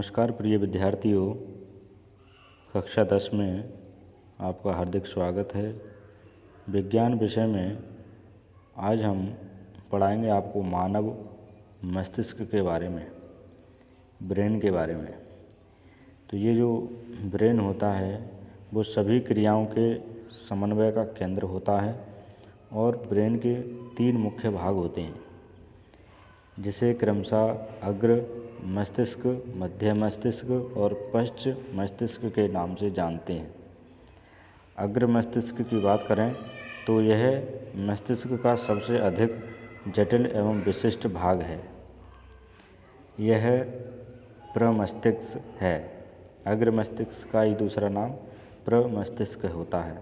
नमस्कार प्रिय विद्यार्थियों, कक्षा 10 में आपका हार्दिक स्वागत है। विज्ञान विषय में आज हम पढ़ाएंगे आपको मानव मस्तिष्क के बारे में, ब्रेन के बारे में। तो ये जो ब्रेन होता है वो सभी क्रियाओं के समन्वय का केंद्र होता है और ब्रेन के 3 मुख्य भाग होते हैं, जिसे क्रमशः अग्र मस्तिष्क, मध्य मस्तिष्क और पश्च मस्तिष्क के नाम से जानते हैं। अग्र मस्तिष्क की बात करें तो यह मस्तिष्क का सबसे अधिक जटिल एवं विशिष्ट भाग है। यह प्रमस्तिष्क है। अग्र मस्तिष्क का ही दूसरा नाम प्रमस्तिष्क होता है।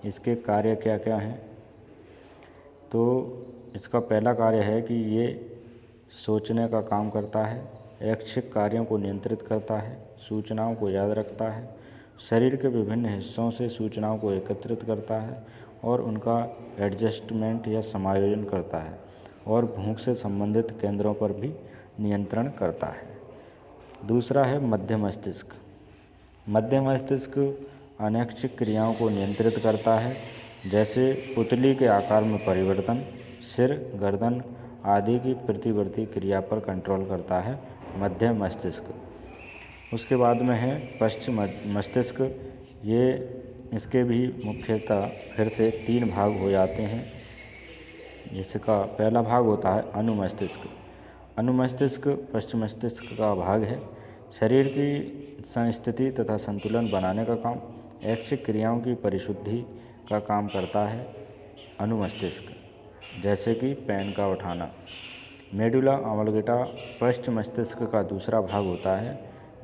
इसके कार्य क्या क्या हैं? तो इसका पहला कार्य है कि ये सोचने का काम करता है, ऐच्छिक कार्यों को नियंत्रित करता है, सूचनाओं को याद रखता है, शरीर के विभिन्न हिस्सों से सूचनाओं को एकत्रित करता है और उनका एडजस्टमेंट या समायोजन करता है और भूख से संबंधित केंद्रों पर भी नियंत्रण करता है। दूसरा है मध्य मस्तिष्क। मध्य मस्तिष्क अनैच्छिक क्रियाओं को नियंत्रित करता है, जैसे पुतली के आकार में परिवर्तन, सिर, गर्दन आदि की प्रतिवर्ती क्रिया पर कंट्रोल करता है मध्य मस्तिष्क। उसके बाद में है पश्चिम मस्तिष्क। ये इसके भी मुख्यतः फिर से 3 भाग हो जाते हैं। जिसका पहला भाग होता है अनुमस्तिष्क। अनुमस्तिष्क पश्चिम मस्तिष्क का भाग है। शरीर की संस्थिति तथा संतुलन बनाने का काम, ऐच्छिक क्रियाओं की परिशुद्धि का काम करता है अनुमस्तिष्क, जैसे कि पेन का उठाना। मेडुला ऑब्लिंगेटा पश्च मस्तिष्क का दूसरा भाग होता है।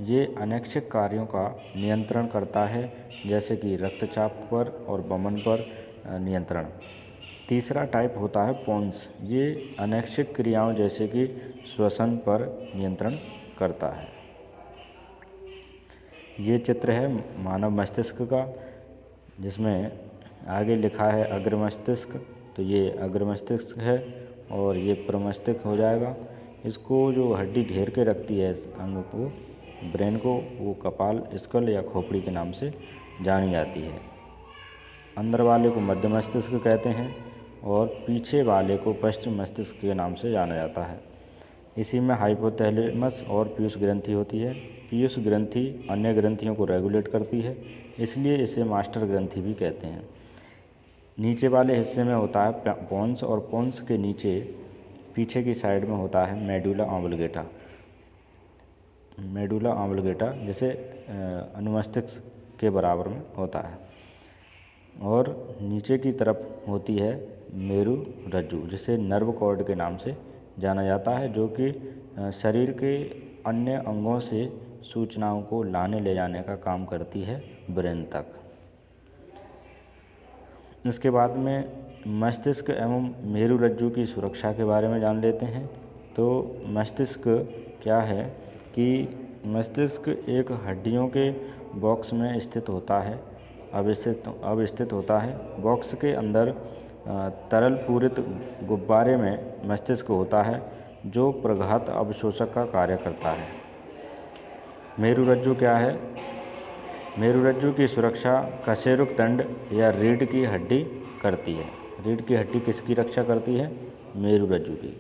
ये अनैच्छिक कार्यों का नियंत्रण करता है, जैसे कि रक्तचाप पर और वमन पर नियंत्रण। तीसरा टाइप होता है पोन्स। ये अनैच्छिक क्रियाओं जैसे कि श्वसन पर नियंत्रण करता है। ये चित्र है मानव मस्तिष्क का, जिसमें आगे लिखा है अग्र मस्तिष्क। तो ये अग्र मस्तिष्क है और ये प्रमस्तिष्क हो जाएगा। इसको जो हड्डी घेर के रखती है इस अंग को, ब्रेन को, वो कपाल, स्कल या खोपड़ी के नाम से जानी जाती है। अंदर वाले को मध्य मस्तिष्क कहते हैं और पीछे वाले को पश्चिम मस्तिष्क के नाम से जाना जाता है। इसी में हाइपोथैलेमस और पीयूष ग्रंथि होती है। पीयूष ग्रंथि अन्य ग्रंथियों को रेगुलेट करती है, इसलिए इसे मास्टर ग्रंथि भी कहते हैं। नीचे वाले हिस्से में होता है पोन्स और पोन्स के नीचे पीछे की साइड में होता है मेडुला ऑब्लिंगेटा। मेडुला ऑब्लिंगेटा जैसे अनुमस्तिष्क के बराबर में होता है। और नीचे की तरफ होती है मेरु रज्जु, जिसे नर्व कॉर्ड के नाम से जाना जाता है, जो कि शरीर के अन्य अंगों से सूचनाओं को लाने ले जाने का काम करती है ब्रेन तक। इसके बाद में मस्तिष्क एवं मेरु रज्जु की सुरक्षा के बारे में जान लेते हैं। तो मस्तिष्क क्या है कि मस्तिष्क एक हड्डियों के बॉक्स में स्थित होता है, अवस्थित होता है। बॉक्स के अंदर तरल पूरित गुब्बारे में मस्तिष्क होता है, जो प्रघात अवशोषक का कार्य करता है। मेरु रज्जु क्या है? मेरु रज्जु की सुरक्षा कशेरुक दंड या रीढ़ की हड्डी करती है। रीढ़ की हड्डी किसकी रक्षा करती है? मेरु रज्जु की।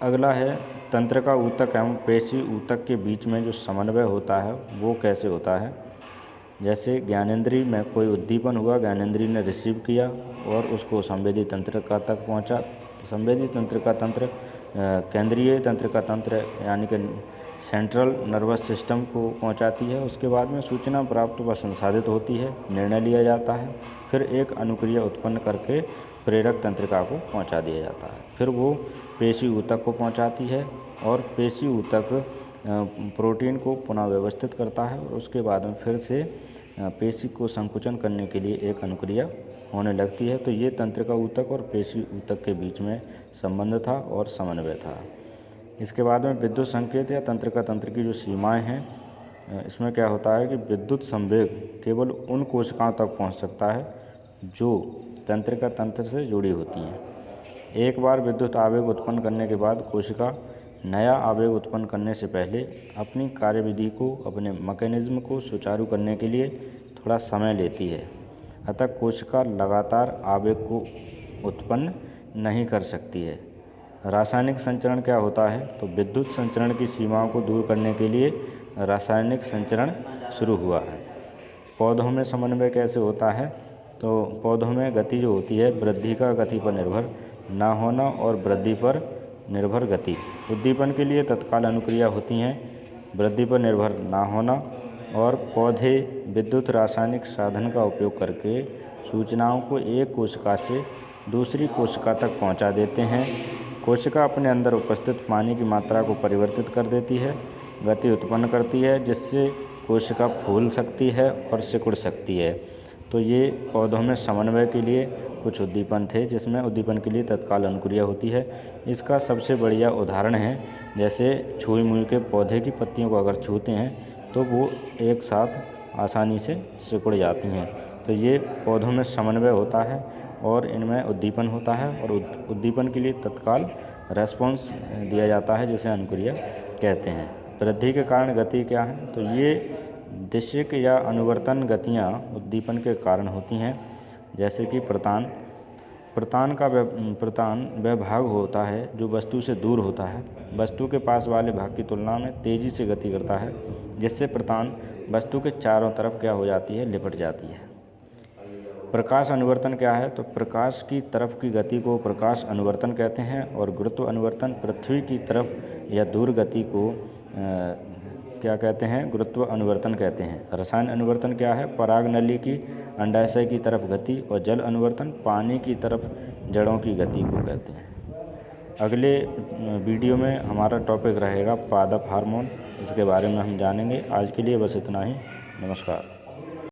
अगला है तंत्रिका ऊतक एवं पेशी ऊतक के बीच में जो समन्वय होता है वो कैसे होता है? जैसे ज्ञानेंद्रिय में कोई उद्दीपन हुआ, ज्ञानेंद्रिय ने रिसीव किया और उसको संवेदी तंत्रिका तक पहुंचा। संवेदी तंत्रिका तंत्र केंद्रीय तंत्रिका तंत्र यानी कि सेंट्रल नर्वस सिस्टम को पहुंचाती है। उसके बाद में सूचना प्राप्त व संसाधित होती है, निर्णय लिया जाता है, फिर एक अनुक्रिया उत्पन्न करके प्रेरक तंत्रिका को पहुंचा दिया जाता है। फिर वो पेशी ऊतक को पहुंचाती है और पेशी ऊतक प्रोटीन को पुनः व्यवस्थित करता है और उसके बाद में फिर से पेशी को संकुचन करने के लिए एक अनुक्रिया होने लगती है। तो ये तंत्रिका ऊतक और पेशी ऊतक के बीच में संबंध था और समन्वय था। इसके बाद में विद्युत संकेत या तंत्रिका तंत्र की जो सीमाएं हैं, इसमें क्या होता है कि विद्युत संवेग केवल उन कोशिकाओं तक पहुंच सकता है जो तंत्रिका तंत्र से जुड़ी होती हैं। एक बार विद्युत आवेग उत्पन्न करने के बाद कोशिका नया आवेग उत्पन्न करने से पहले अपनी कार्यविधि को, अपने मैकेनिज्म को सुचारू करने के लिए थोड़ा समय लेती है। अतः कोशिका लगातार आवेग को उत्पन्न नहीं कर सकती है। रासायनिक संचरण क्या होता है? तो विद्युत संचरण की सीमाओं को दूर करने के लिए रासायनिक संचरण शुरू हुआ है। पौधों में समन्वय कैसे होता है? तो पौधों में गति जो होती है, वृद्धि का गति पर निर्भर ना होना और वृद्धि पर निर्भर गति। उद्दीपन के लिए तत्काल अनुक्रिया होती हैं, वृद्धि पर निर्भर ना होना, और पौधे विद्युत रासायनिक साधन का उपयोग करके सूचनाओं को एक कोशिका से दूसरी कोशिका तक पहुंचा देते हैं। कोशिका अपने अंदर उपस्थित पानी की मात्रा को परिवर्तित कर देती है, गति उत्पन्न करती है, जिससे कोशिका फूल सकती है और सिकुड़ सकती है। तो ये पौधों में समन्वय के लिए कुछ उद्दीपन थे, जिसमें उद्दीपन के लिए तत्काल अनुक्रिया होती है। इसका सबसे बढ़िया उदाहरण है, जैसे छुई मुई के पौधे की पत्तियों को अगर छूते हैं तो वो एक साथ आसानी से सिकुड़ जाती हैं। तो ये पौधों में समन्वय होता है और इनमें उद्दीपन होता है, और उद्दीपन के लिए तत्काल रेस्पॉन्स दिया जाता है, जिसे अनुक्रिया कहते हैं। वृद्धि के कारण गति क्या है? तो ये दिशिक या अनुवर्तन गतियाँ उद्दीपन के कारण होती हैं, जैसे कि प्रतान वह भाग होता है जो वस्तु से दूर होता है, वस्तु के पास वाले भाग की तुलना में तेज़ी से गति करता है, जिससे प्रतान वस्तु के चारों तरफ क्या हो जाती है? लिपट जाती है। प्रकाश अनुवर्तन क्या है? तो प्रकाश की तरफ की गति को प्रकाश अनुवर्तन कहते हैं, और गुरुत्व अनुवर्तन पृथ्वी की तरफ या दूर गति को क्या कहते हैं? गुरुत्व अनुवर्तन कहते हैं। रसायन अनुवर्तन क्या है? परागनली की अंडाशय की तरफ गति, और जल अनुवर्तन पानी की तरफ जड़ों की गति को कहते हैं। अगले वीडियो में हमारा टॉपिक रहेगा पादप हार्मोन, इसके बारे में हम जानेंगे। आज के लिए बस इतना ही। नमस्कार।